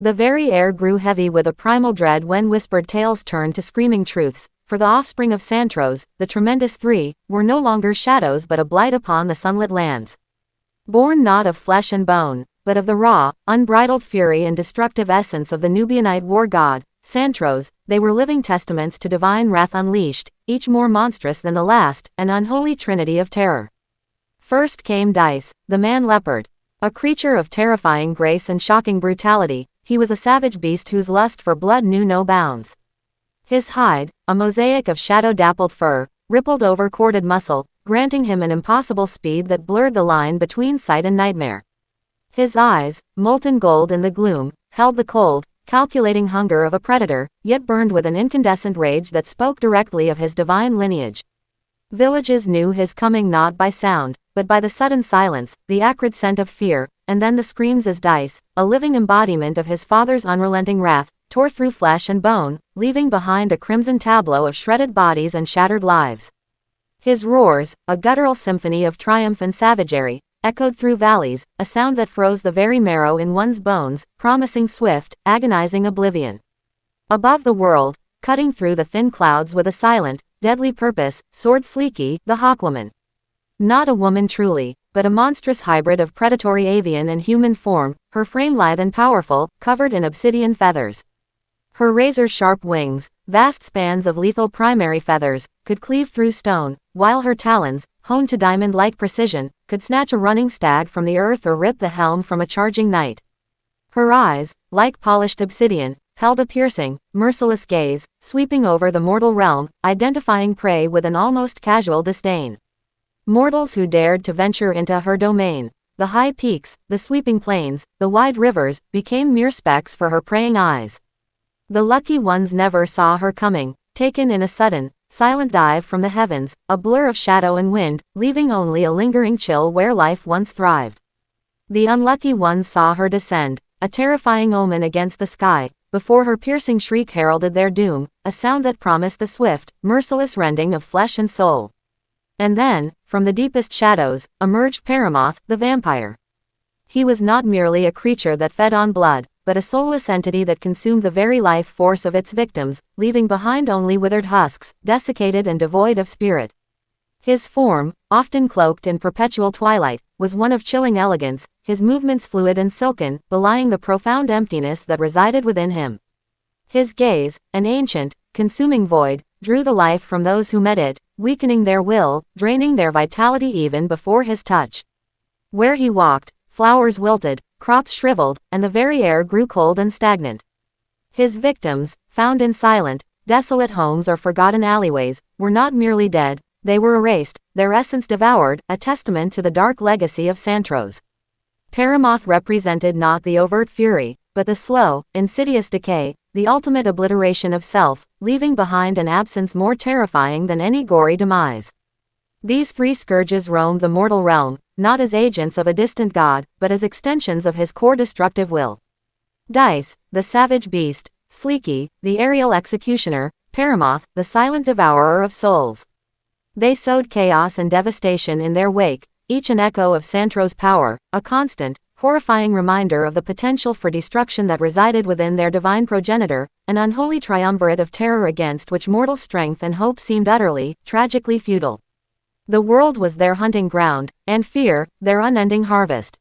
The very air grew heavy with a primal dread when whispered tales turned to screaming truths, for the offspring of Santrows, the tremendous three, were no longer shadows but a blight upon the sunlit lands. Born not of flesh and bone, but of the raw, unbridled fury and destructive essence of the Nubianite war god, Santrows, they were living testaments to divine wrath unleashed, each more monstrous than the last, an unholy trinity of terror. First came Dice, the man-leopard. A creature of terrifying grace and shocking brutality, he was a savage beast whose lust for blood knew no bounds. His hide, a mosaic of shadow-dappled fur, rippled over corded muscle, granting him an impossible speed that blurred the line between sight and nightmare. His eyes, molten gold in the gloom, held the cold, calculating hunger of a predator, yet burned with an incandescent rage that spoke directly of his divine lineage. Villages knew his coming not by sound, but by the sudden silence, the acrid scent of fear, and then the screams as Dice, a living embodiment of his father's unrelenting wrath, tore through flesh and bone, leaving behind a crimson tableau of shredded bodies and shattered lives. His roars, a guttural symphony of triumph and savagery, echoed through valleys, a sound that froze the very marrow in one's bones, promising swift, agonizing oblivion. Above the world, cutting through the thin clouds with a silent, deadly purpose, soared Sleeky, the hawkwoman. Not a woman truly, but a monstrous hybrid of predatory avian and human form, her frame lithe and powerful, covered in obsidian feathers. Her razor-sharp wings, vast spans of lethal primary feathers, could cleave through stone, while her talons, honed to diamond-like precision, could snatch a running stag from the earth or rip the helm from a charging knight. Her eyes, like polished obsidian, held a piercing, merciless gaze, sweeping over the mortal realm, identifying prey with an almost casual disdain. Mortals who dared to venture into her domain, the high peaks, the sweeping plains, the wide rivers, became mere specks for her preying eyes. The lucky ones never saw her coming, taken in a sudden, silent dive from the heavens, a blur of shadow and wind, leaving only a lingering chill where life once thrived. The unlucky ones saw her descend, a terrifying omen against the sky, before her piercing shriek heralded their doom, a sound that promised the swift, merciless rending of flesh and soul. And then, from the deepest shadows, emerged Paramoth, the vampire. He was not merely a creature that fed on blood, but a soulless entity that consumed the very life force of its victims, leaving behind only withered husks, desiccated and devoid of spirit. His form, often cloaked in perpetual twilight, was one of chilling elegance, his movements fluid and silken, belying the profound emptiness that resided within him. His gaze, an ancient, consuming void, drew the life from those who met it, weakening their will, draining their vitality even before his touch. Where he walked, flowers wilted, crops shriveled, and the very air grew cold and stagnant. His victims, found in silent, desolate homes or forgotten alleyways, were not merely dead, they were erased, their essence devoured, a testament to the dark legacy of Santrows. Paramoth represented not the overt fury, but the slow, insidious decay, the ultimate obliteration of self, leaving behind an absence more terrifying than any gory demise. These three scourges roamed the mortal realm, not as agents of a distant god, but as extensions of his core destructive will. Dice, the savage beast, Sleeky, the aerial executioner, Paramoth, the silent devourer of souls. They sowed chaos and devastation in their wake, each an echo of Santrows' power, a constant, horrifying reminder of the potential for destruction that resided within their divine progenitor, an unholy triumvirate of terror against which mortal strength and hope seemed utterly, tragically futile. The world was their hunting ground, and fear, their unending harvest.